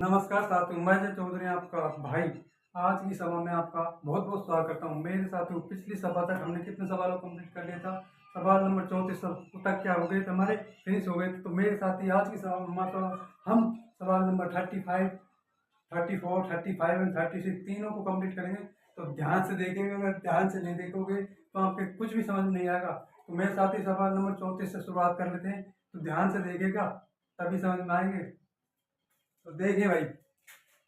नमस्कार साथियों, मैं जय चौधरी आपका भाई। आज की सभा में आपका बहुत बहुत स्वागत करता हूं। मेरे साथियों, पिछली सभा तक हमने कितने सवालों को कंप्लीट कर लिया था? सवाल नंबर 34 तक क्या हो गए थे हमारे, फिनिश हो गए थे। तो मेरे साथी आज की सभा में हम सवाल नंबर 35, 34, 35 एंड 36 तीनों को कंप्लीट करेंगे। तो ध्यान से देखेंगे, अगर ध्यान से नहीं देखोगे तो आपके कुछ भी समझ नहीं आएगा। तो मेरे साथी सवाल नंबर 34 से शुरुआत कर लेते हैं। तो ध्यान से देखेगा तभी समझ में आएंगे। तो देखिए भाई,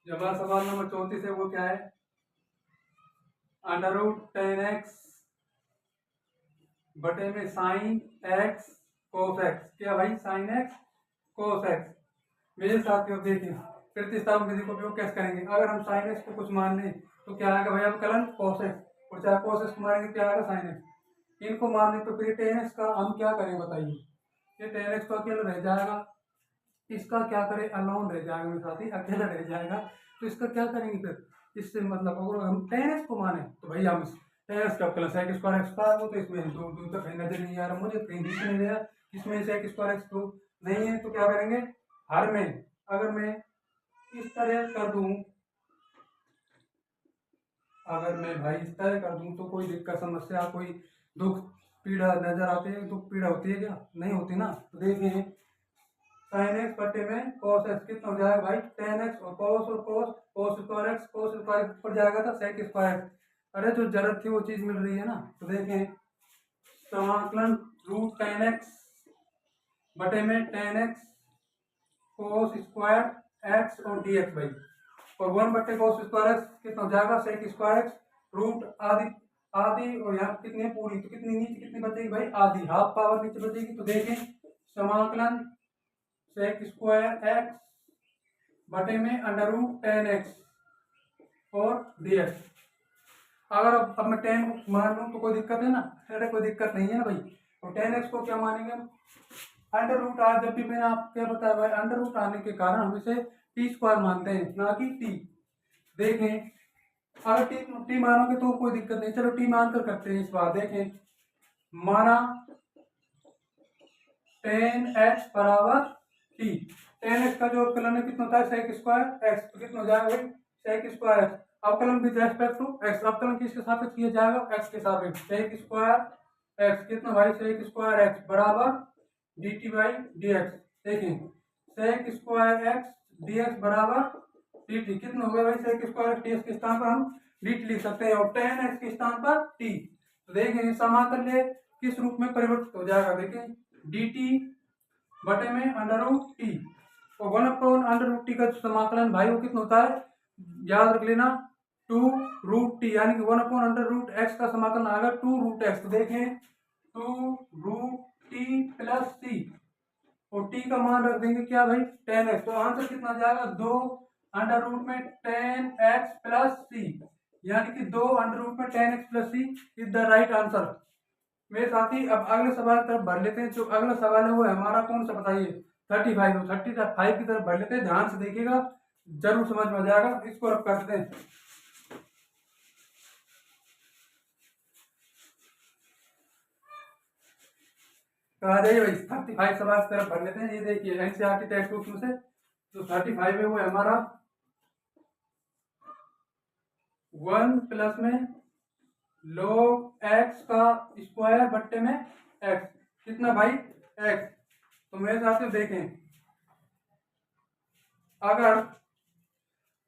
जो हमारा सवाल नंबर 34 है वो क्या है? अंडर रूट 10x बटे में साइन x कोस x। क्या भाई? साइन x कोस x। मेरे साथियों देखिए, प्रतिस्थापन विधि का उपयोग कैसे करेंगे? अगर हम साइन x को कुछ मान लें तो क्या आएगा भाई? अवकलन कोस x, और चाहे कोस x को मारेंगे क्या आएगा? Sine x। इनको मान लें तो फिर टेन एक्स का हम क्या करेंगे बताइए? ये टेन एक्स तो अकेला रह जाएगा, इसका क्या करें? अलोन रह जाएगा, मेरे साथी अकेला रह जाएगा। तो इसका क्या करेंगे फिर? इससे मतलब अगर हम टेन एक्स को माने तो भाई हम टेन एक्स का प्लस एक्स स्क्वायर एक्स का वो, तो इसमें दो दो तो कहीं नजर नहीं आ रहा, मुझे कहीं दिख नहीं रहा इसमें से एक्स स्क्वायर एक्स तो नहीं है। तो क्या करेंगे? हर में अगर मैं इस तरह कर दूं, अगर मैं भाई इस तरह कर दूं तो कोई दिक्कत समस्या कोई दुख पीड़ा नजर आते हैं? दुख पीड़ा होती है क्या? नहीं होती ना। तो देखिए, साइन एक्स बटे में कॉस एक्स कितना हो जाएगा भाई? टेन एक्स, और cos cos square x, cos square x पर जाएगा था सेक स्क्वायर एक्स। अरे जो जरूरत थी वो चीज मिल रही है ना। तो देखें, समाकलन रूट टेन एक्स बटे में tan x cos square x और डी एक्स भाई, और वन बटे कॉस स्क्वायर एक्स कितना हो जाएगा? सेक स्क्वायर एक्स रूट आधी आधी, और यहाँ कितनी है? पूरी। तो कितनी नीचे कितनी बचेगी भाई? आधी, हाफ पावर नीचे बचेगी। तो देखें, समाकलन सेक स्क्वायर एक्स बटे में अंडर रूट टेन एक्स और डी एक्स। अगर अब मैं टेन को मान लूँ तो कोई दिक्कत है ना? अरे कोई दिक्कत नहीं है ना भाई। तो टेन एक्स को क्या मानेंगे हम? अंडर रूट आ, जब भी मैंने आपको क्या बताया भाई, अंडर रूट आने के कारण हम इसे टी स्क्वायर मानते हैं, ना कि टी। देखें, अगर टी टी मानोगे तो कोई दिक्कत नहीं, चलो टी मानकर करते हैं इस बार। देखें, माना टेन एक्स बराबर टी। टेन एक्स का जो अवकलन है कितना होता है? Sec square x. तो कितना हो जाएगा भाई? Sec square x. अवकलन विद रेस्पेक्ट टू एक्स, अवकलन किसके सापेक्ष किया जाएगा? एक्स के सापेक्ष। सेक स्क्वायर एक्स कितना भाई? सेक स्क्वायर एक्स बराबर D T by D X. देखें, sec square X D X बराबर डी टी। कितना हो गया भाई? Sec square X D X के स्थान पर हम डी टी लिख सकते हैं, और टेन एक्स के स्थान पर टी। तो देखें, समाकल्य किस रूप में परिवर्तित हो जाएगा? देखें, डी टी बटे में अंडर रूट टी, और one upon under root t का समाकलन भाई वो कितना होता है? याद रख लेना, टू रूट टी, यानी कि one upon under root x का समाकलन आएगा टू रूट एक्स। तो देखें, two root t plus c, और टी का मान रख देंगे क्या भाई? Ten x. तो आंसर कितना आ जाएगा? दो अंडर रूट में टेन एक्स प्लस सी, यानी कि दो अंडर रूट में tan x plus c is the right answer. मेरे साथी अब अगले सवाल की तरफ बढ़ लेते हैं। जो अगला सवाल है वो है हमारा कौन सा बताइए? 35। 35 की तरफ बढ़ लेते हैं, ध्यान से देखिएगा, जरूर समझ में आ जाएगा। इसको रब करते हैं। तो आ जाइए भाई, 35 सवाल की तरफ बढ़ लेते हैं। ये देखिए, एनसीईआरटी टेक्स्ट बुक में से जो 35 है वो है हमारा वन प्लस में log एक्स का स्क्वायर बट्टे में एक्स। कितना भाई? एक्स। तो मेरे साथ देखें, अगर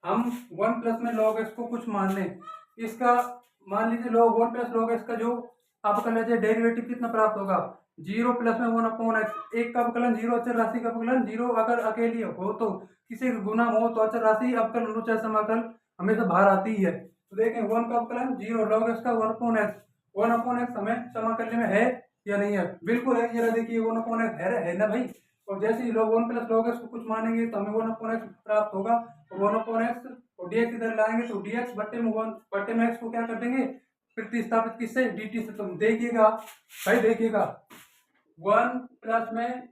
हम वन प्लस में log x को कुछ मान लें, इसका मान लीजिए log one plus log x का जो अवकलन है डेरिवेटिव कितना प्राप्त होगा? जीरो प्लस में वन अपॉन एक्स। एक का अवकलन जीरो, अचर राशि का अवकलन जीरो अगर अकेली हो, तो किसी का गुना हो तो अचर राशि अवकलन अनुचर समाकल हमेशा बाहर आती ही है। तो देखें, वन का अवकलन जीरो, log x का one upon x. One upon x हमें समाकल्य में है या नहीं है? बिल्कुल है। ये देखिए, वन अपॉन एक्स है ना भाई। और जैसे ही log one plus log x को कुछ मानेंगे तो हमें वन अपॉन एक्स प्राप्त होगा, और वन अपॉन एक्स और dx इधर लाएंगे तो dx बट्टे में वन बट्टे में x को क्या कर देंगे? प्रतिस्थापित किससे? dt से। तुम देखिएगा भाई, देखिएगा, वन प्लस में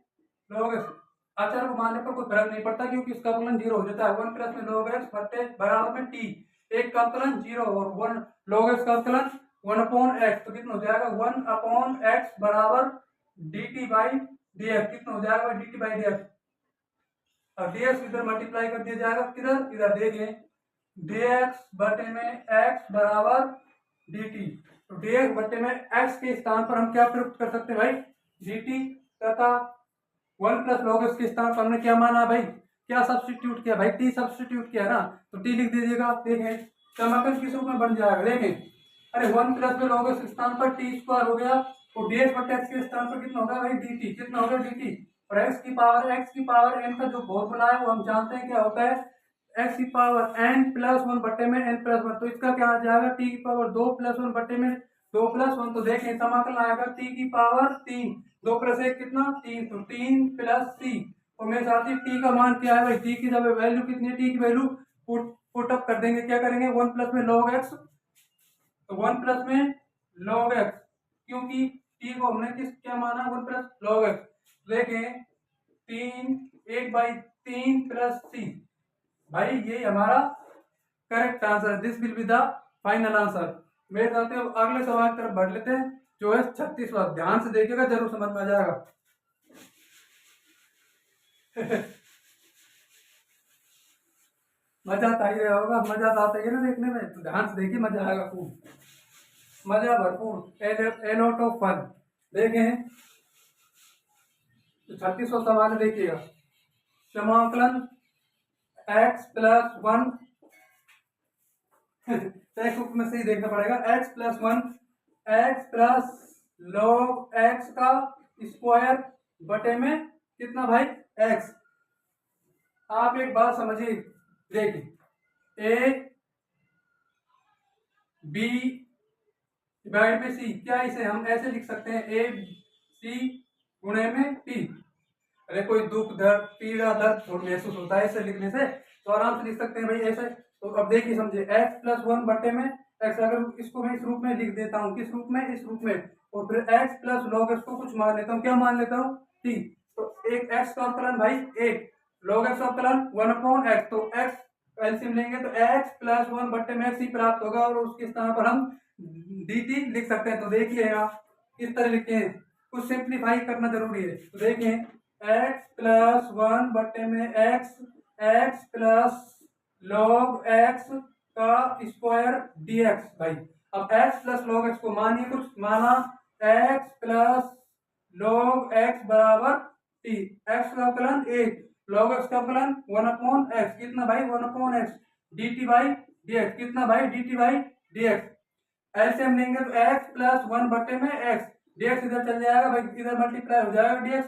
log x अचर को मानने पर कोई फर्क नहीं पड़ता, क्योंकि इसका अवकलन जीरो हो जाता है। वन प्लस में log x बट्टे बराबर में t, एक का अवकलन जीरो और वन log x का अवकलन वन अपॉन एक्स। तो कितना हो जाएगा? वन अपॉन एक्स बराबर D T by D x. कितना हो जाएगा? D T by D x. और dx इधर मल्टीप्लाई कर दिया जाएगा किधर, इधर देखें dx बटे में x बराबर dt। तो dx बटे में x के स्थान पर हम क्या प्रयुक्त कर सकते हैं भाई, dt, तथा 1 प्लस लॉग एक्स के स्थान पर हमने क्या माना भाई, क्या सब्स्टिट्यूट किया भाई, t सब्स्टिट्यूट किया ना, तो t लिख दीजिएगा। देखें समाकलन किस रूप में बन जाएगा, देखें अरे 1 प्लस में लॉग एक्स के स्थान पर टी स्क्वायर हो गया, तो dx बटे x के स्थान पर कितना होगा भाई dt, कितना होगा dt, और x की पावर n का जो फॉर्मूला है वो हम जानते हैं क्या होता है, x की पावर n प्लस 1 बटे में n प्लस 1, तो इसका क्या आ जाएगा t की पावर 2 प्लस 1 बटे में 2 प्लस 1, तो देखें समाकलन आएगा t की पावर 3, 2 प्लस 1 कितना 3, तो 3 प्लस c, और मेरे साथ ही t का मान क्या है भाई, t की जब वैल्यू कितनी है, t की वैल्यू पुट अप कर देंगे, क्या करेंगे 1 प्लस में log x, तो 1 प्लस में log x, क्योंकि t को हमने किस क्या माना 1 प्लस log x, देखें 1/3 प्लस c, भाई ये हमारा correct answer, this will be the final answer. मेरे साथ अब अगले सवाल की तरफ बढ़ लेते हैं जो है 36वां, ध्यान से देखिएगा जरूर समझ में आ जाएगा। मजा तो ही रहा होगा, मजा तो आता ही है ना देखने में, तो ध्यान से देखिए मजा आएगा खूब, मजा भरपूर। एन आउट ऑफ 1 देखें तो 36वां सवाल देखिएगा, समाकलन x प्लस 1 टेक्स्ट में से ही देखना पड़ेगा, x plus 1 x plus log x का स्क्वायर बटे में कितना भाई x। आप एक बात समझिए, देखिए a b डिवाइड में c, क्या इसे हम ऐसे लिख सकते हैं a c गुणे में p, अरे कोई दुख दर्द पीड़ा दर्द महसूस होता है इसे लिखने से, तो आराम से लिख सकते हैं भाई ऐसे। तो अब देखिए समझिए x प्लस 1 बटे में x, अगर इसको मैं इस रूप में लिख देता हूँ, किस रूप में, इस रूप में, और फिर x प्लस log x को कुछ मान लेता हूँ, क्या मान लेता हूँ t, तो एक x का अवकलन भाई 1, log x का अवकलन 1/x, तो x एलसीएम लेंगे तो x प्लस 1 बटे में x ही प्राप्त होगा, और उसके स्थान पर हम dt लिख सकते हैं। तो देखिए यहाँ किस तरह लिखते हैं, कुछ सिंप्लीफाई करना जरूरी है, तो देखें x प्लस 1 बटे में x प्लस log x का स्क्वायर dx भाई। अब x प्लस log x को मानिए कुछ, माना x प्लस log x बराबर t, x का अवकलन 1, log x का अवकलन 1/x, कितना भाई 1/x, dt बाई dx, कितना भाई dt बाई dx, एलसीएम लेंगे तो x प्लस 1 बटे में x, dx इधर चल जाएगा भाई, इधर मल्टीप्लाई हो जाएगा dx,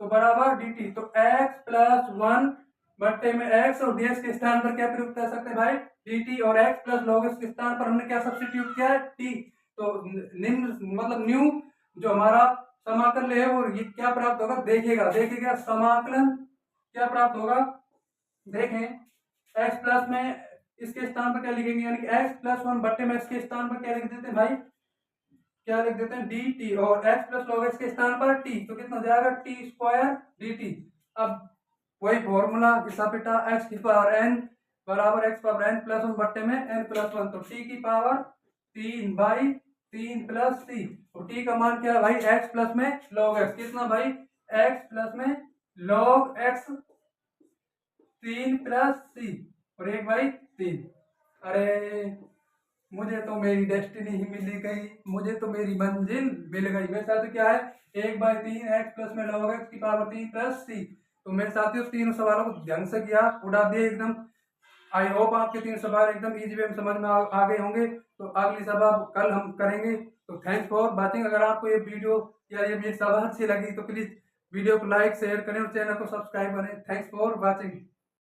तो बराबर dt, तो x प्लस 1 बटे में x, और dx के स्थान पर क्या प्रयुक्त कर सकते हैं भाई dt, और x प्लस log x के स्थान पर हमने क्या सब्स्टिट्यूट किया है t, तो निम्न मतलब न्यू जो हमारा समाकलन है वो ये क्या प्राप्त होगा, देखिएगा समाकलन क्या प्राप्त होगा, देखें x प्लस में इसके स्थान पर क्या लिखेंगे, यानी कि x प्लस 1 बटे में x के स्थान पर क्या लिख देते हैं भाई, क्या लिख देते हैं dt, और x प्लस log x के स्थान पर t, तो कितना हो जाएगा t स्क्वायर dt। अब वही फॉर्मूला घिसा पिटा, x की पावर n बराबर x पावर n प्लस 1 बटे में n प्लस 1, तो t की पावर 3/3 प्लस c, और t का मान क्या है भाई x प्लस में log x, कितना भाई x प्लस में log x 3 प्लस c, और 1/3। अरे मुझे तो मेरी डेस्टिनी ही मिल गई, मुझे तो मेरी मंजिल मिल गई। मेरे साथ तो क्या है 1/3 x प्लस में log x की पावर 3 प्लस c। तो मेरे साथियों तीनों सवालों को ढंग से किया, उड़ा दिए एकदम। आई होप आपके तीन सवाल एकदम इजी वे में समझ में आ गए होंगे। तो अगली सवाल कल हम करेंगे। तो थैंक्स फॉर वॉचिंग। अगर आपको ये वीडियो या ये मेरी सवाल अच्छी लगी तो प्लीज वीडियो को लाइक शेयर करें और चैनल को सब्सक्राइब करें। Thanks for watching.